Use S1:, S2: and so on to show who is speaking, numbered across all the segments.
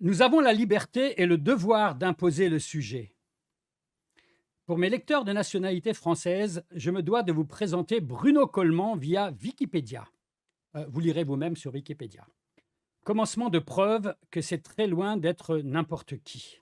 S1: Nous avons la liberté et le devoir d'imposer le sujet. Pour mes lecteurs de nationalité française, je me dois de vous présenter Bruno Coleman via Wikipédia. Vous lirez vous-même sur Wikipédia. Commencement de preuve que c'est très loin d'être n'importe qui.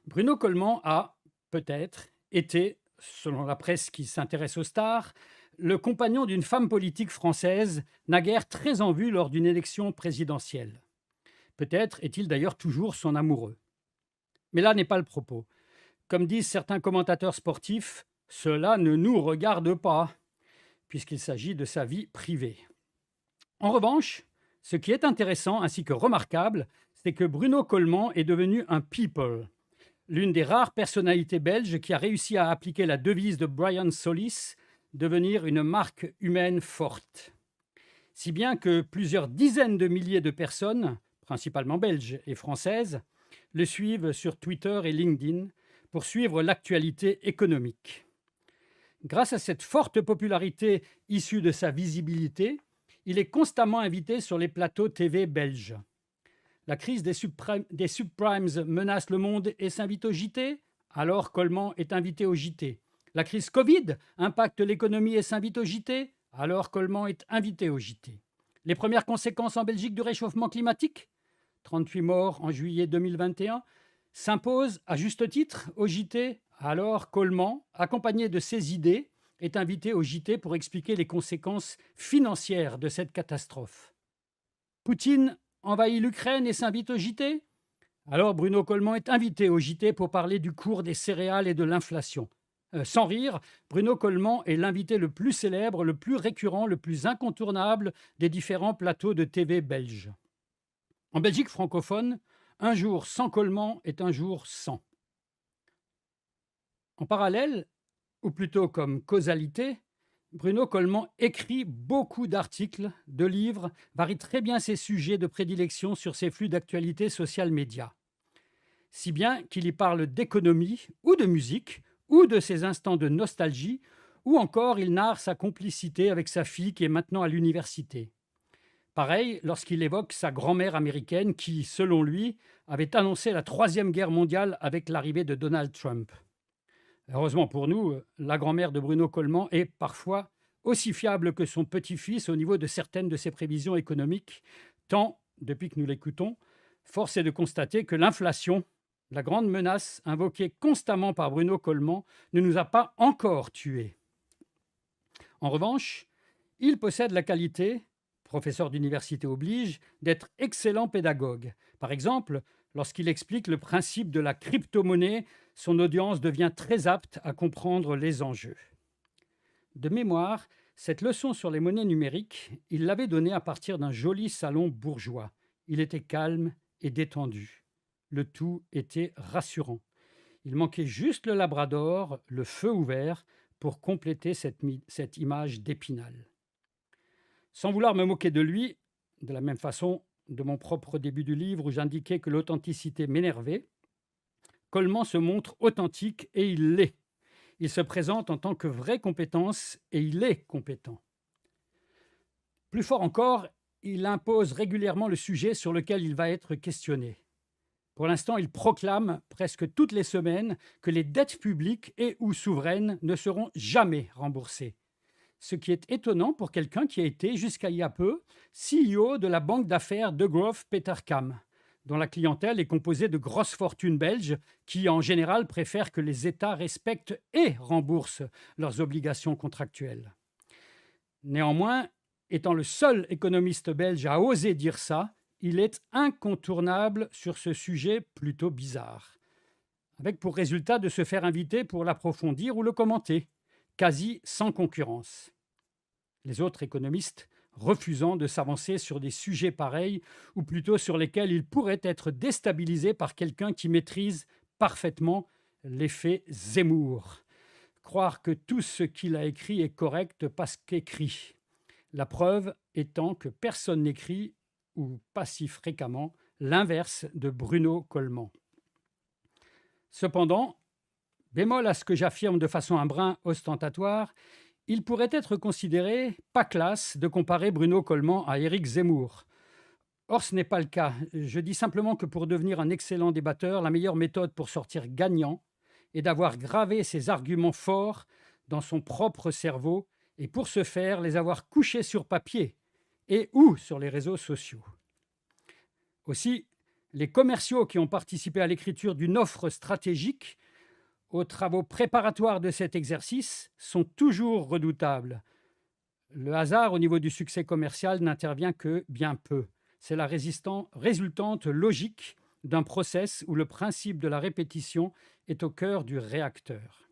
S1: Bruno Coleman a, peut-être, été, selon la presse qui s'intéresse aux stars, le compagnon d'une femme politique française, naguère très en vue lors d'une élection présidentielle. Peut-être est-il d'ailleurs toujours son amoureux. Mais là n'est pas le propos. Comme disent certains commentateurs sportifs, cela ne nous regarde pas, puisqu'il s'agit de sa vie privée. En revanche, ce qui est intéressant ainsi que remarquable, c'est que Bruno Coleman est devenu un people, l'une des rares personnalités belges qui a réussi à appliquer la devise de Brian Solis, devenir une marque humaine forte. Si bien que plusieurs dizaines de milliers de personnes, principalement belges et françaises, le suivent sur Twitter et LinkedIn pour suivre l'actualité économique. Grâce à cette forte popularité issue de sa visibilité, il est constamment invité sur les plateaux TV belges. La crise des subprimes menace le monde et s'invite au JT, alors Coleman est invité au JT. La crise Covid impacte l'économie et s'invite au JT, alors Coleman est invité au JT. Les premières conséquences en Belgique du réchauffement climatique, 38 morts en juillet 2021, s'imposent à juste titre au JT, alors Coleman, accompagné de ses idées, est invité au JT pour expliquer les conséquences financières de cette catastrophe. Poutine envahit l'Ukraine et s'invite au JT. Alors Bruno Coleman est invité au JT pour parler du cours des céréales et de l'inflation. Sans rire, Bruno Coleman est l'invité le plus célèbre, le plus récurrent, le plus incontournable des différents plateaux de TV belges. En Belgique francophone, un jour sans Coleman est un jour sans. En parallèle, ou plutôt comme causalité, Bruno Coleman écrit beaucoup d'articles, de livres, varie très bien ses sujets de prédilection sur ses flux d'actualité social média. Si bien qu'il y parle d'économie ou de musique, ou de ses instants de nostalgie, ou encore il narre sa complicité avec sa fille qui est maintenant à l'université. Pareil lorsqu'il évoque sa grand-mère américaine qui, selon lui, avait annoncé la Troisième Guerre mondiale avec l'arrivée de Donald Trump. Heureusement pour nous, la grand-mère de Bruno Coleman est parfois aussi fiable que son petit-fils au niveau de certaines de ses prévisions économiques, tant, depuis que nous l'écoutons, force est de constater que l'inflation, la grande menace invoquée constamment par Bruno Coleman, ne nous a pas encore tués. En revanche, il possède la qualité, professeur d'université oblige, d'être excellent pédagogue. Par exemple, lorsqu'il explique le principe de la crypto-monnaie, son audience devient très apte à comprendre les enjeux. De mémoire, cette leçon sur les monnaies numériques, il l'avait donnée à partir d'un joli salon bourgeois. Il était calme et détendu. Le tout était rassurant. Il manquait juste le labrador, le feu ouvert, pour compléter cette image d'Épinal. Sans vouloir me moquer de lui, de la même façon de mon propre début du livre où j'indiquais que l'authenticité m'énervait, Coleman se montre authentique et il l'est. Il se présente en tant que vraie compétence et il est compétent. Plus fort encore, il impose régulièrement le sujet sur lequel il va être questionné. Pour l'instant, il proclame presque toutes les semaines que les dettes publiques et ou souveraines ne seront jamais remboursées. Ce qui est étonnant pour quelqu'un qui a été, jusqu'à il y a peu, CEO de la banque d'affaires Degroof Petercam, dont la clientèle est composée de grosses fortunes belges qui, en général, préfèrent que les États respectent et remboursent leurs obligations contractuelles. Néanmoins, étant le seul économiste belge à oser dire ça, il est incontournable sur ce sujet plutôt bizarre, avec pour résultat de se faire inviter pour l'approfondir ou le commenter, quasi sans concurrence. Les autres économistes refusant de s'avancer sur des sujets pareils, ou plutôt sur lesquels ils pourraient être déstabilisés par quelqu'un qui maîtrise parfaitement l'effet Zemmour. Croire que tout ce qu'il a écrit est correct parce qu'écrit. La preuve étant que personne n'écrit, ou pas si fréquemment, l'inverse de Bruno Coleman. Cependant, bémol à ce que j'affirme de façon un brin ostentatoire, il pourrait être considéré pas classe de comparer Bruno Coleman à Éric Zemmour. Or, ce n'est pas le cas. Je dis simplement que pour devenir un excellent débatteur, la meilleure méthode pour sortir gagnant est d'avoir gravé ses arguments forts dans son propre cerveau et pour ce faire, les avoir couchés sur papier et ou sur les réseaux sociaux. Aussi, les commerciaux qui ont participé à l'écriture d'une offre stratégique aux travaux préparatoires de cet exercice sont toujours redoutables. Le hasard au niveau du succès commercial n'intervient que bien peu. C'est la résultante logique d'un process où le principe de la répétition est au cœur du réacteur.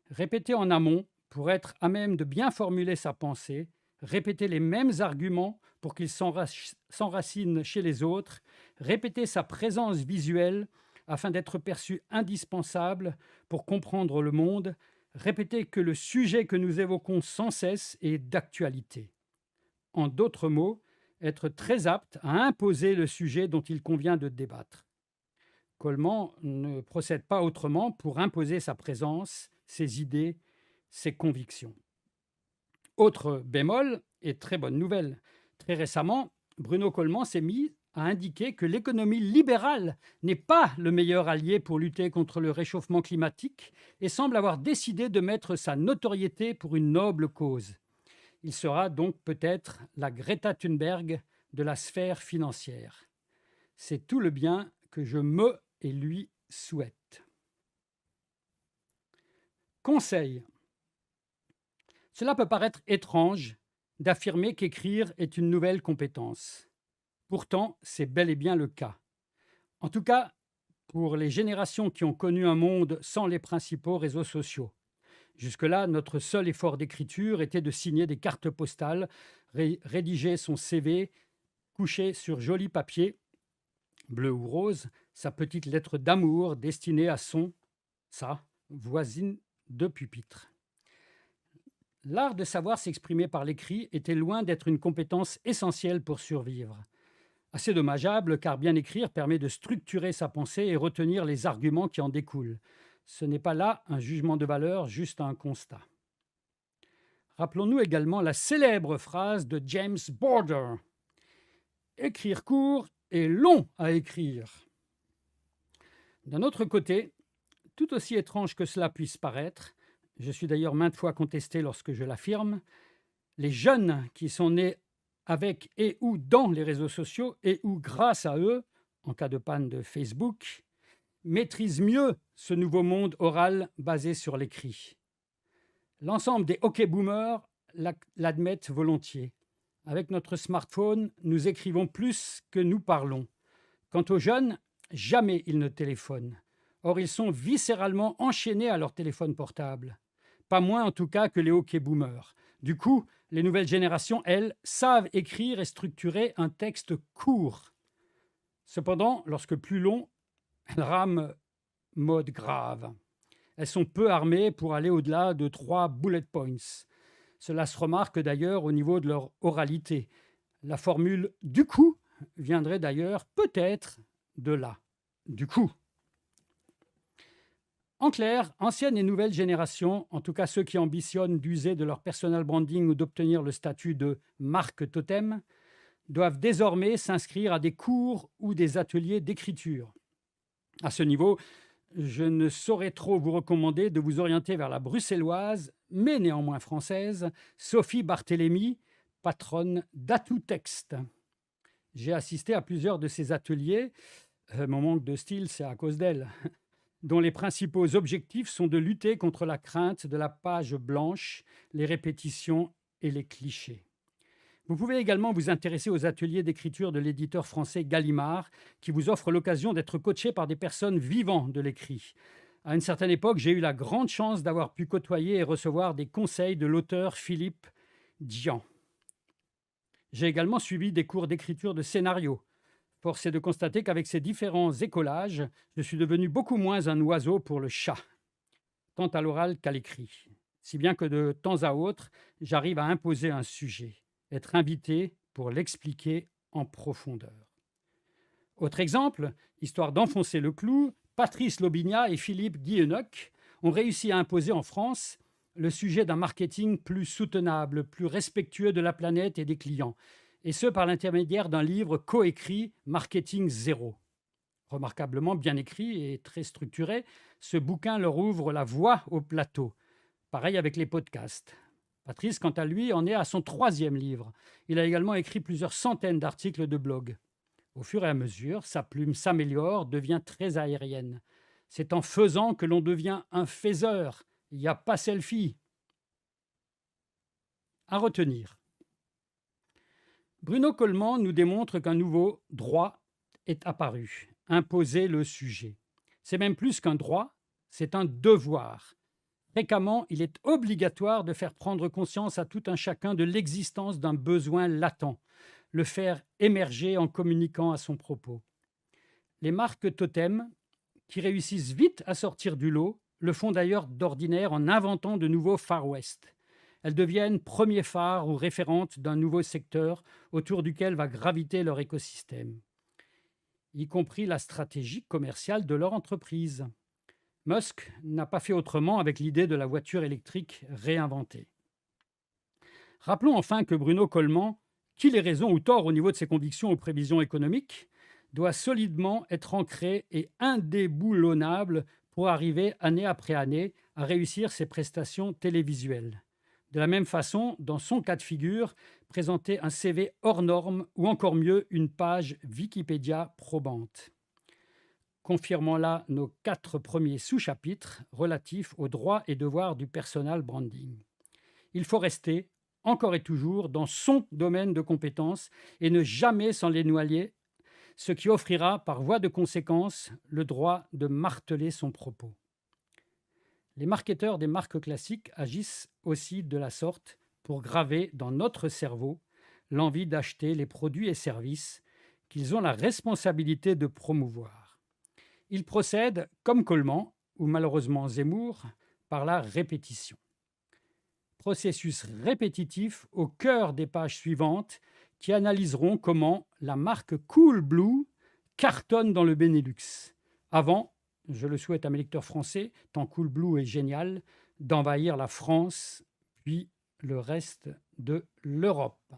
S1: Répéter en amont pour être à même de bien formuler sa pensée, répéter les mêmes arguments pour qu'ils s'enracinent chez les autres, répéter sa présence visuelle afin d'être perçu indispensable pour comprendre le monde, répéter que le sujet que nous évoquons sans cesse est d'actualité. En d'autres mots, être très apte à imposer le sujet dont il convient de débattre. Coleman ne procède pas autrement pour imposer sa présence, ses idées, ses convictions. Autre bémol et très bonne nouvelle, très récemment, Bruno Coleman s'est mis à indiquer que l'économie libérale n'est pas le meilleur allié pour lutter contre le réchauffement climatique et semble avoir décidé de mettre sa notoriété pour une noble cause. Il sera donc peut-être la Greta Thunberg de la sphère financière. C'est tout le bien que je me et lui souhaite. Conseil. Cela peut paraître étrange d'affirmer qu'écrire est une nouvelle compétence. Pourtant, c'est bel et bien le cas. En tout cas, pour les générations qui ont connu un monde sans les principaux réseaux sociaux. Jusque-là, notre seul effort d'écriture était de signer des cartes postales, rédiger son CV, coucher sur joli papier, bleu ou rose, sa petite lettre d'amour destinée à sa voisine de pupitre. L'art de savoir s'exprimer par l'écrit était loin d'être une compétence essentielle pour survivre. Assez dommageable car bien écrire permet de structurer sa pensée et retenir les arguments qui en découlent. Ce n'est pas là un jugement de valeur, juste un constat. Rappelons-nous également la célèbre phrase de James Border. « Écrire court est long à écrire ». D'un autre côté, tout aussi étrange que cela puisse paraître, je suis d'ailleurs maintes fois contesté lorsque je l'affirme, les jeunes qui sont nés avec et ou dans les réseaux sociaux et ou grâce à eux, en cas de panne de Facebook, maîtrisent mieux ce nouveau monde oral basé sur l'écrit. L'ensemble des hockey-boomers l'admettent volontiers. Avec notre smartphone, nous écrivons plus que nous parlons. Quant aux jeunes, jamais ils ne téléphonent. Or, ils sont viscéralement enchaînés à leur téléphone portable. Pas moins en tout cas que les hockey-boomers. Du coup, les nouvelles générations, elles, savent écrire et structurer un texte court. Cependant, lorsque plus long, elles rament mode grave. Elles sont peu armées pour aller au-delà de 3 bullet points. Cela se remarque d'ailleurs au niveau de leur oralité. La formule « du coup » viendrait d'ailleurs peut-être de là. Du coup. En clair, anciennes et nouvelles générations, en tout cas ceux qui ambitionnent d'user de leur personal branding ou d'obtenir le statut de marque totem, doivent désormais s'inscrire à des cours ou des ateliers d'écriture. À ce niveau, je ne saurais trop vous recommander de vous orienter vers la bruxelloise, mais néanmoins française, Sophie Barthélémy, patronne d'Atout Texte. J'ai assisté à plusieurs de ces ateliers. Mon manque de style, c'est à cause d'elle, dont les principaux objectifs sont de lutter contre la crainte de la page blanche, les répétitions et les clichés. Vous pouvez également vous intéresser aux ateliers d'écriture de l'éditeur français Gallimard, qui vous offre l'occasion d'être coaché par des personnes vivant de l'écrit. À une certaine époque, j'ai eu la grande chance d'avoir pu côtoyer et recevoir des conseils de l'auteur Philippe Dian. J'ai également suivi des cours d'écriture de scénario. Force est de constater qu'avec ces différents écolages, je suis devenu beaucoup moins un oiseau pour le chat, tant à l'oral qu'à l'écrit. Si bien que de temps à autre, j'arrive à imposer un sujet, être invité pour l'expliquer en profondeur. Autre exemple, histoire d'enfoncer le clou, Patrice Lobignat et Philippe Guilleneuc ont réussi à imposer en France le sujet d'un marketing plus soutenable, plus respectueux de la planète et des clients. et ce par l'intermédiaire d'un livre coécrit Marketing Zéro. Remarquablement bien écrit et très structuré, ce bouquin leur ouvre la voie au plateau. Pareil avec les podcasts. Patrice, quant à lui, en est à son troisième livre. Il a également écrit plusieurs centaines d'articles de blog. Au fur et à mesure, sa plume s'améliore, devient très aérienne. C'est en faisant que l'on devient un faiseur. Il n'y a pas selfie. À retenir. Bruno Coleman nous démontre qu'un nouveau droit est apparu. Imposer le sujet. C'est même plus qu'un droit, c'est un devoir. Fréquemment, il est obligatoire de faire prendre conscience à tout un chacun de l'existence d'un besoin latent, le faire émerger en communiquant à son propos. Les marques totems, qui réussissent vite à sortir du lot, le font d'ailleurs d'ordinaire en inventant de nouveaux Far West. Elles deviennent premiers phares ou référentes d'un nouveau secteur autour duquel va graviter leur écosystème, y compris la stratégie commerciale de leur entreprise. Musk n'a pas fait autrement avec l'idée de la voiture électrique réinventée. Rappelons enfin que Bruno Coleman, qu'il ait raison ou tort au niveau de ses convictions ou prévisions économiques, doit solidement être ancré et indéboulonnable pour arriver année après année à réussir ses prestations télévisuelles. De la même façon, dans son cas de figure, présenter un CV hors norme ou encore mieux une page Wikipédia probante. Confirmant là nos 4 premiers sous-chapitres relatifs aux droits et devoirs du personal branding. Il faut rester, encore et toujours, dans son domaine de compétences et ne jamais s'en éloigner, ce qui offrira, par voie de conséquence, le droit de marteler son propos. Les marketeurs des marques classiques agissent aussi de la sorte pour graver dans notre cerveau l'envie d'acheter les produits et services qu'ils ont la responsabilité de promouvoir. Ils procèdent, comme Coleman, ou malheureusement Zemmour, par la répétition. Processus répétitif au cœur des pages suivantes qui analyseront comment la marque Coolblue cartonne dans le Benelux, avant, je le souhaite à mes lecteurs français, tant Coolblue est génial, d'envahir la France, puis le reste de l'Europe.